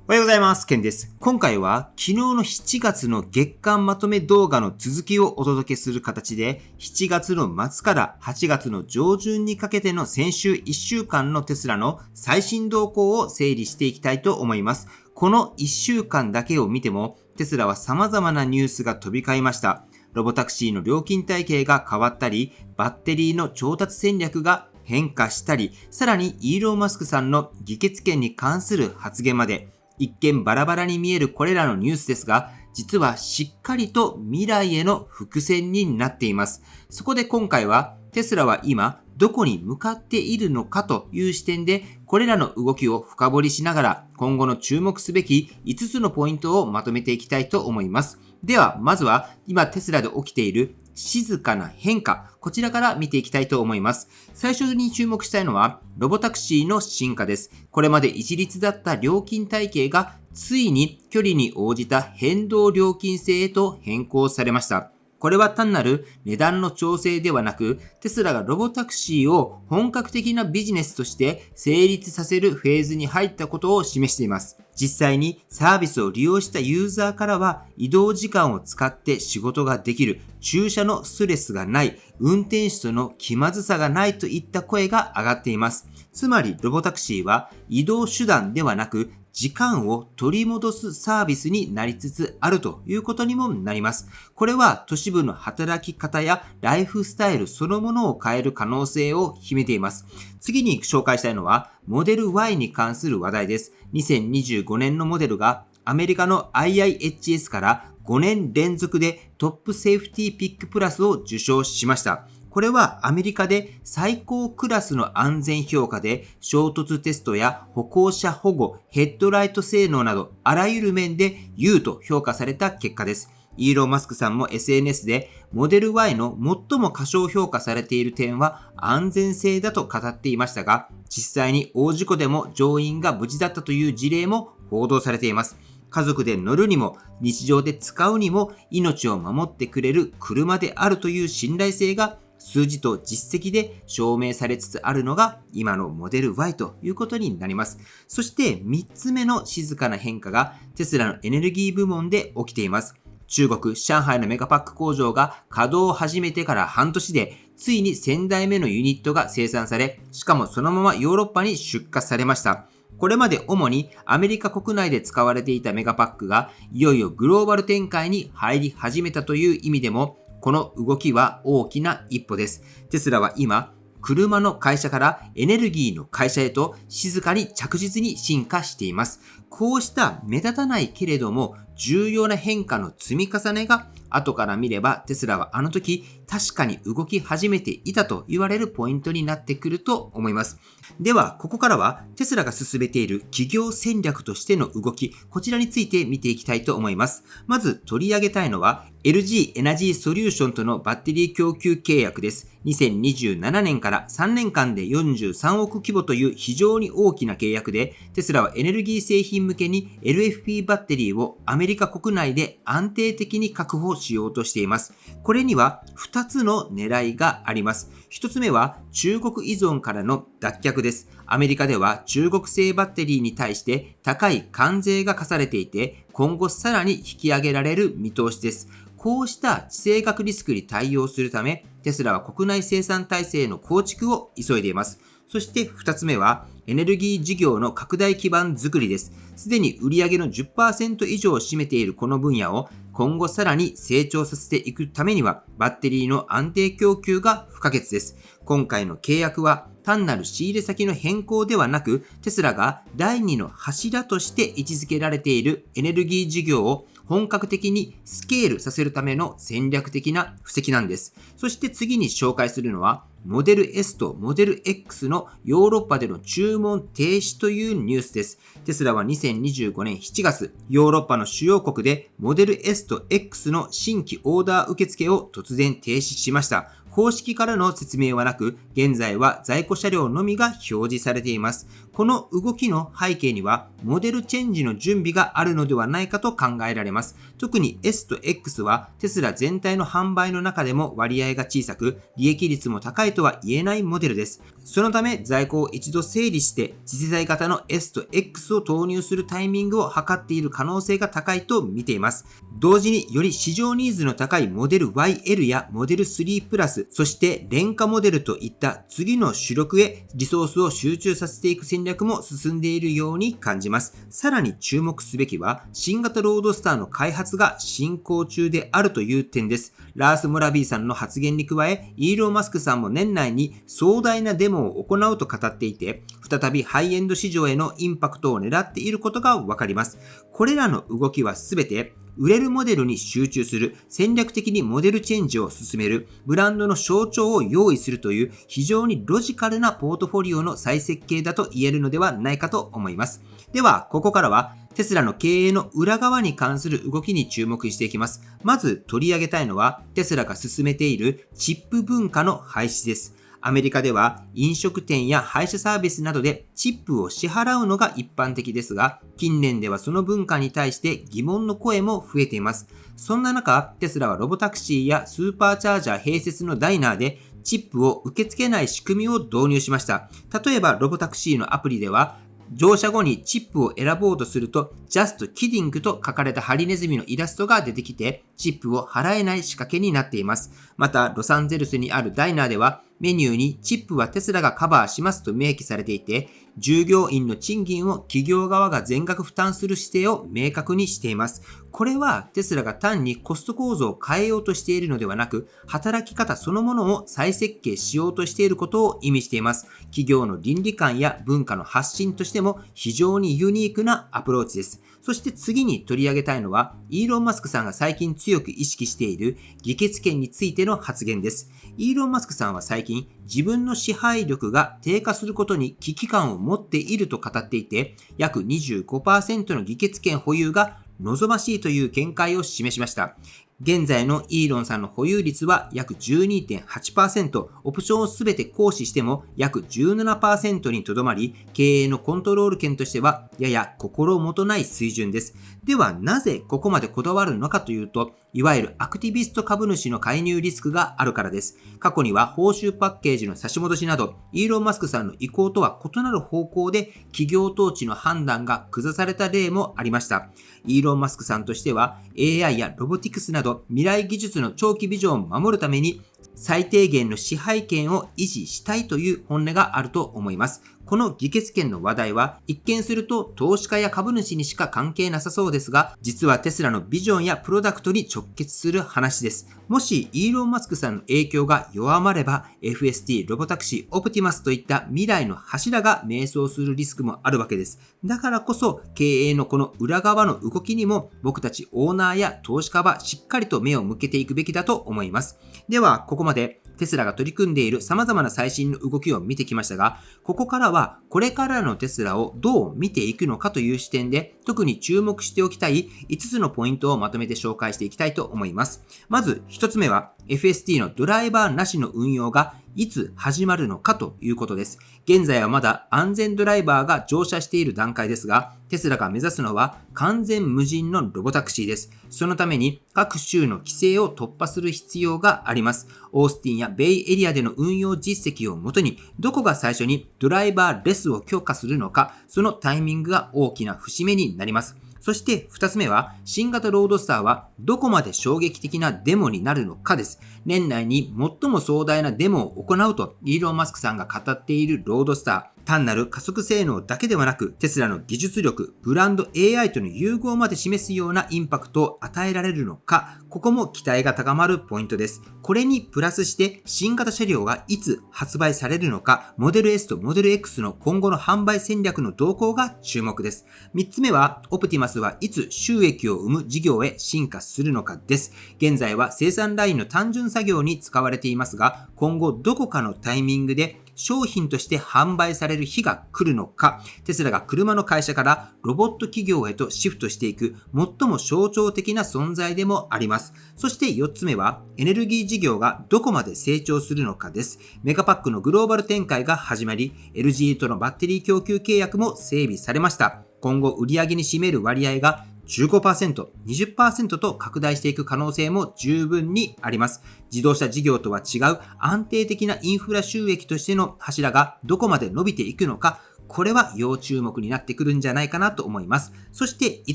おはようございます。ケンです。今回は昨日の7月の月間まとめ動画の続きをお届けする形で、7月の末から8月の上旬にかけての先週1週間のテスラの最新動向を整理していきたいと思います。この1週間だけを見ても、テスラは様々なニュースが飛び交いました。ロボタクシーの料金体系が変わったり、バッテリーの調達戦略が変化したり、さらにイーロン・マスクさんの議決権に関する発言まで、一見バラバラに見えるこれらのニュースですが、実はしっかりと未来への伏線になっています。そこで今回はテスラは今どこに向かっているのかという視点で、これらの動きを深掘りしながら今後の注目すべき5つのポイントをまとめていきたいと思います。ではまずは今テスラで起きている静かな変化、こちらから見ていきたいと思います。最初に注目したいのはロボタクシーの進化です。これまで一律だった料金体系がついに距離に応じた変動料金制へと変更されました。これは単なる値段の調整ではなく、テスラがロボタクシーを本格的なビジネスとして成立させるフェーズに入ったことを示しています。実際にサービスを利用したユーザーからは移動時間を使って仕事ができる、駐車のストレスがない、運転手との気まずさがないといった声が上がっています。つまりロボタクシーは移動手段ではなく、時間を取り戻すサービスになりつつあるということにもなります。これは都市部の働き方やライフスタイルそのものを変える可能性を秘めています。次に紹介したいのはモデル Y に関する話題です。2025年のモデルがアメリカの IIHS から5年連続でトップセーフティーピックプラスを受賞しました。これはアメリカで最高クラスの安全評価で衝突テストや歩行者保護、ヘッドライト性能などあらゆる面で優と評価された結果です。イーロン・マスクさんも SNS でモデル Y の最も過小評価されている点は安全性だと語っていましたが、実際に大事故でも乗員が無事だったという事例も報道されています。家族で乗るにも日常で使うにも命を守ってくれる車であるという信頼性が数字と実績で証明されつつあるのが今のモデル Y ということになります。そして3つ目の静かな変化がテスラのエネルギー部門で起きています。中国・上海のメガパック工場が稼働を始めてから半年でついに1000台目のユニットが生産され、しかもそのままヨーロッパに出荷されました。これまで主にアメリカ国内で使われていたメガパックがいよいよグローバル展開に入り始めたという意味でもこの動きは大きな一歩です。テスラは今、車の会社からエネルギーの会社へと静かに着実に進化しています。こうした目立たないけれども重要な変化の積み重ねが後から見ればテスラはあの時確かに動き始めていたと言われるポイントになってくると思います。ではここからはテスラが進めている企業戦略としての動き、こちらについて見ていきたいと思います。まず取り上げたいのは LG エナジーソリューションとのバッテリー供給契約です。2027年から3年間で43億規模という非常に大きな契約で、テスラはエネルギー製品向けに LFP バッテリーをアメリカ国内で安定的に確保しようとしています。これには2つの狙いがあります。1つ目は中国依存からの脱却です。アメリカでは中国製バッテリーに対して高い関税が課されていて、今後さらに引き上げられる見通しです。こうした地政学リスクに対応するため、テスラは国内生産体制の構築を急いでいます。そして2つ目は、エネルギー事業の拡大基盤づくりです。すでに売上の 10% 以上を占めているこの分野を今後さらに成長させていくためには、バッテリーの安定供給が不可欠です。今回の契約は単なる仕入れ先の変更ではなく、テスラが第2の柱として位置づけられているエネルギー事業を本格的にスケールさせるための戦略的な布石なんです。そして次に紹介するのは、モデル S とモデル X のヨーロッパでの注文停止というニュースです。テスラは2025年7月、ヨーロッパの主要国でモデル S と X の新規オーダー受付を突然停止しました。公式からの説明はなく、現在は在庫車両のみが表示されています。この動きの背景には、モデルチェンジの準備があるのではないかと考えられます。特に S と X はテスラ全体の販売の中でも割合が小さく、利益率も高いとは言えないモデルです。そのため在庫を一度整理して次世代型の S と X を投入するタイミングを測っている可能性が高いと見ています。同時により市場ニーズの高いモデル YL やモデル3プラス、そして廉価モデルといった次の主力へリソースを集中させていく戦略も進んでいるように感じます。さらに注目すべきは新型ロードスターの開発が進行中であるという点です。ラース・モラビーさんの発言に加え、イーロン・マスクさんも年内に壮大なデモを行うと語っていて、再びハイエンド市場へのインパクトを狙っていることがわかります。これらの動きはすべて売れるモデルに集中する、戦略的にモデルチェンジを進める、ブランドの象徴を用意するという非常にロジカルなポートフォリオの再設計だと言えるのではないかと思います。では、ここからはテスラの経営の裏側に関する動きに注目していきます。まず取り上げたいのは、テスラが進めているチップ文化の廃止です。アメリカでは飲食店や配車サービスなどでチップを支払うのが一般的ですが、近年ではその文化に対して疑問の声も増えています。そんな中、テスラはロボタクシーやスーパーチャージャー併設のダイナーでチップを受け付けない仕組みを導入しました。例えばロボタクシーのアプリでは、乗車後にチップを選ぼうとすると、Just Kidding と書かれたハリネズミのイラストが出てきて、チップを払えない仕掛けになっています。また、ロサンゼルスにあるダイナーでは、メニューにチップはテスラがカバーしますと明記されていて、従業員の賃金を企業側が全額負担する姿勢を明確にしています。これはテスラが単にコスト構造を変えようとしているのではなく、働き方そのものを再設計しようとしていることを意味しています。企業の倫理観や文化の発信としても非常にユニークなアプローチです。そして次に取り上げたいのは、イーロン・マスクさんが最近強く意識している議決権についての発言です。イーロン・マスクさんは最近、自分の支配力が低下することに危機感を持っていると語っていて、約 25% の議決権保有が望ましいという見解を示しました。現在のイーロンさんの保有率は約 12.8%、オプションをすべて行使しても約 17% にとどまり、経営のコントロール権としてはやや心もとない水準です。ではなぜここまでこだわるのかというと、いわゆるアクティビスト株主の介入リスクがあるからです。過去には報酬パッケージの差し戻しなど、イーロン・マスクさんの意向とは異なる方向で企業統治の判断が下された例もありました。イーロン・マスクさんとしては AI やロボティクスなど未来技術の長期ビジョンを守るために最低限の支配権を維持したいという本音があると思います。この議決権の話題は一見すると投資家や株主にしか関係なさそうですが、実はテスラのビジョンやプロダクトに直結する話です。もしイーロン・マスクさんの影響が弱まれば FSD、ロボタクシー、オプティマスといった未来の柱が迷走するリスクもあるわけです。だからこそ経営のこの裏側の動きにも僕たちオーナーや投資家はしっかりと目を向けていくべきだと思います。ではここまでテスラが取り組んでいる様々な最新の動きを見てきましたが、ここからはこれからのテスラをどう見ていくのかという視点で特に注目しておきたい5つのポイントをまとめて紹介していきたいと思います。まず1つ目は FSD のドライバーなしの運用がいつ始まるのかということです。現在はまだ安全ドライバーが乗車している段階ですが、テスラが目指すのは完全無人のロボタクシーです。そのために各州の規制を突破する必要があります。オースティンやベイエリアでの運用実績をもとに、どこが最初にドライバーレスを強化するのか、そのタイミングが大きな節目になります。そして2つ目は、新型ロードスターはどこまで衝撃的なデモになるのかです。年内に最も壮大なデモを行うとイーロン・マスクさんが語っているロードスター。単なる加速性能だけではなく、テスラの技術力、ブランド AI との融合まで示すようなインパクトを与えられるのか、ここも期待が高まるポイントです。これにプラスして、新型車両がいつ発売されるのか、モデル S とモデル X の今後の販売戦略の動向が注目です。3つ目は、オプティマスはいつ収益を生む事業へ進化するのかです。現在は生産ラインの単純作業に使われていますが、今後どこかのタイミングで商品として販売される日が来るのか、テスラが車の会社からロボット企業へとシフトしていく最も象徴的な存在でもあります。そして4つ目は、エネルギー事業がどこまで成長するのかです。メガパックのグローバル展開が始まり、LG とのバッテリー供給契約も整備されました。今後売上に占める割合が 15%、20% と拡大していく可能性も十分にあります。自動車事業とは違う安定的なインフラ収益としての柱がどこまで伸びていくのか、これは要注目になってくるんじゃないかなと思います。そして5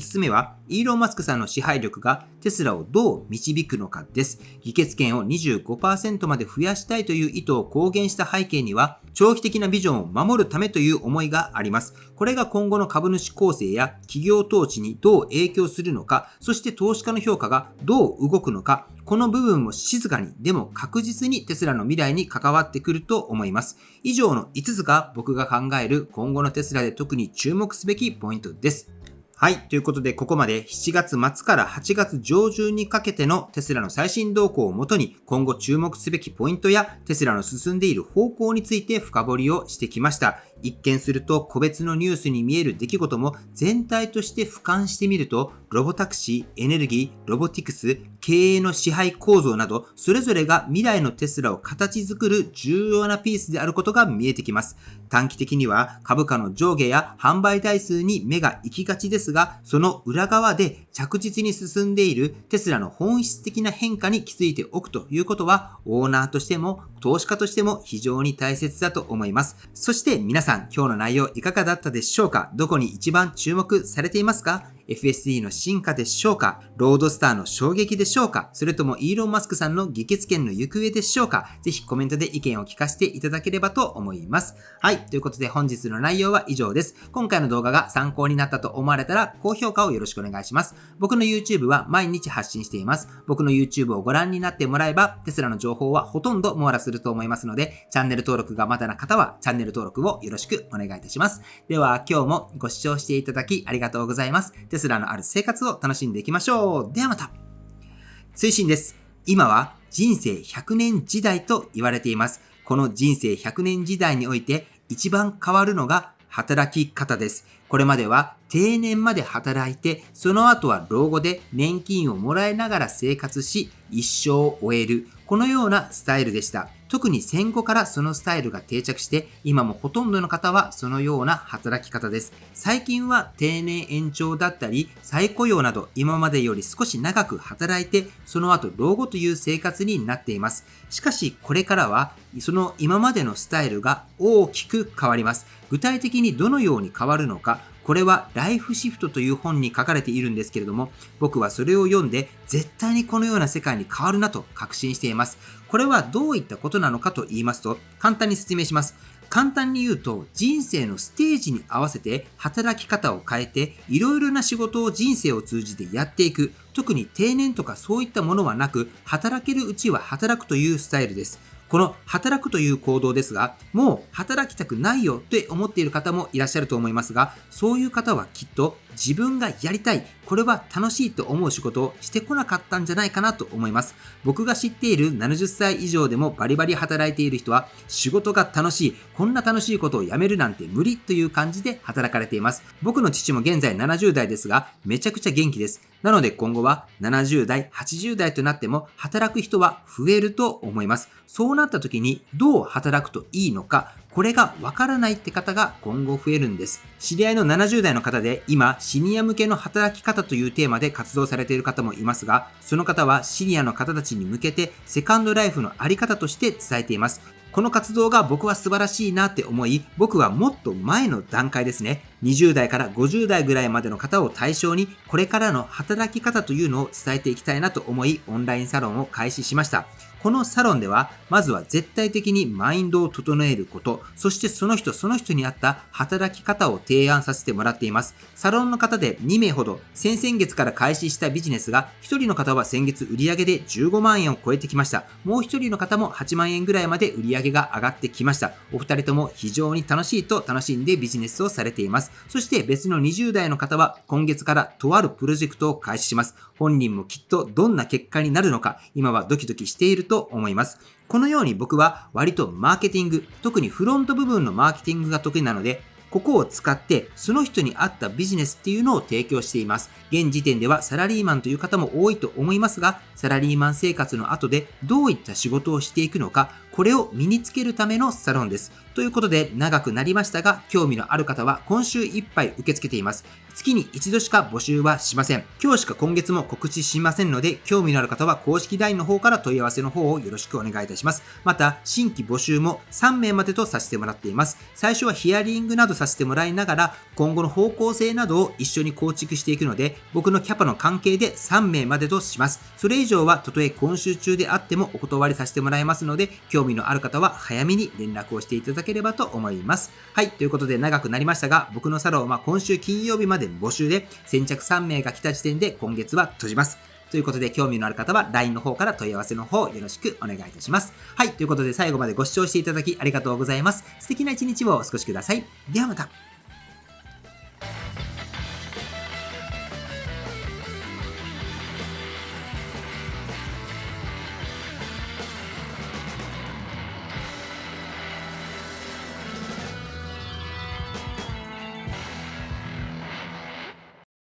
つ目は、イーロン・マスクさんの支配力がテスラをどう導くのかです。議決権を 25% まで増やしたいという意図を公言した背景には、長期的なビジョンを守るためという思いがあります。これが今後の株主構成や企業統治にどう影響するのか、そして投資家の評価がどう動くのか、この部分も静かに、でも確実にテスラの未来に関わってくると思います。以上の5つが僕が考える今後のテスラで特に注目すべきポイントです。はい。ということで、ここまで7月末から8月上旬にかけてのテスラの最新動向をもとに、今後注目すべきポイントやテスラの進んでいる方向について深掘りをしてきました。一見すると個別のニュースに見える出来事も全体として俯瞰してみると、ロボタクシー、エネルギー、ロボティクス、経営の支配構造など、それぞれが未来のテスラを形作る重要なピースであることが見えてきます。短期的には株価の上下や販売台数に目が行きがちですが、その裏側で着実に進んでいるテスラの本質的な変化に気づいておくということは、オーナーとしても投資家としても非常に大切だと思います。そして皆さん、今日の内容いかがだったでしょうか？どこに一番注目されていますか？FSD の進化でしょうか？ロードスターの衝撃でしょうか？それともイーロン・マスクさんの議決権の行方でしょうか？ぜひコメントで意見を聞かせていただければと思います。はい。ということで本日の内容は以上です。今回の動画が参考になったと思われたら高評価をよろしくお願いします。僕の YouTube は毎日発信しています。僕の YouTube をご覧になってもらえばテスラの情報はほとんど網羅すると思いますので、チャンネル登録がまだな方はチャンネル登録をよろしくお願いいたします。では今日もご視聴していただきありがとうございます。テスラのある生活を楽しんでいきましょう。ではまた。推進です。今は人生100年時代と言われています。この人生100年時代において一番変わるのが働き方です。これまでは定年まで働いて、その後は老後で年金をもらいながら生活し、一生を終える。このようなスタイルでした。特に戦後からそのスタイルが定着して、今もほとんどの方はそのような働き方です。最近は定年延長だったり、再雇用など今までより少し長く働いて、その後老後という生活になっています。しかしこれからは、その今までのスタイルが大きく変わります。具体的にどのように変わるのか、これはライフシフトという本に書かれているんですけれども、僕はそれを読んで絶対にこのような世界に変わるなと確信しています。これはどういったことなのかと言いますと、簡単に説明します。簡単に言うと、人生のステージに合わせて働き方を変えて、いろいろな仕事を人生を通じてやっていく。特に定年とかそういったものはなく、働けるうちは働くというスタイルです。この働くという行動ですが、もう働きたくないよって思っている方もいらっしゃると思いますが、そういう方はきっと自分がやりたい、これは楽しいと思う仕事をしてこなかったんじゃないかなと思います。僕が知っている70歳以上でもバリバリ働いている人は、仕事が楽しい、こんな楽しいことをやめるなんて無理という感じで働かれています。僕の父も現在70代ですが、めちゃくちゃ元気です。なので今後は70代、80代となっても働く人は増えると思います。そうなった時にどう働くといいのか、これがわからないって方が今後増えるんです。知り合いの70代の方で今、シニア向けの働き方というテーマで活動されている方もいますが、その方はシニアの方たちに向けてセカンドライフのあり方として伝えています。この活動が僕は素晴らしいなって思い、僕はもっと前の段階ですね、20代から50代ぐらいまでの方を対象に、これからの働き方というのを伝えていきたいなと思い、オンラインサロンを開始しました。このサロンでは、まずは絶対的にマインドを整えること、そしてその人に合った働き方を提案させてもらっています。サロンの方で2名ほど、先々月から開始したビジネスが、1人の方は先月売上で15万円を超えてきました。もう1人の方も8万円ぐらいまで売上が上がってきました。お二人とも非常に楽しいと楽しんでビジネスをされています。そして別の20代の方は、今月からとあるプロジェクトを開始します。本人もきっとどんな結果になるのか、今はドキドキしていると思います。このように僕は割とマーケティング、特にフロント部分のマーケティングが得意なので、ここを使ってその人に合ったビジネスっていうのを提供しています。現時点ではサラリーマンという方も多いと思いますが、サラリーマン生活の後でどういった仕事をしていくのか、これを身につけるためのサロンです。ということで長くなりましたが、興味のある方は今週いっぱい受け付けています。月に一度しか募集はしません。今日しか今月も告知しませんので、興味のある方は公式 LINE の方から問い合わせの方をよろしくお願いいたします。また、新規募集も3名までとさせてもらっています。最初はヒアリングなどさせてもらいながら、今後の方向性などを一緒に構築していくので、僕のキャパの関係で3名までとします。それ以上は、たとえ今週中であってもお断りさせてもらいますので、興味のある方は早めに連絡をしていただければと思います。はい、ということで長くなりましたが、僕のサロンは今週金曜日まで募集で、先着3名が来た時点で今月は閉じます。ということで、興味のある方は LINE の方から問い合わせの方よろしくお願いいたします。はい、ということで最後までご視聴していただきありがとうございます。素敵な一日をお過ごしください。ではまた。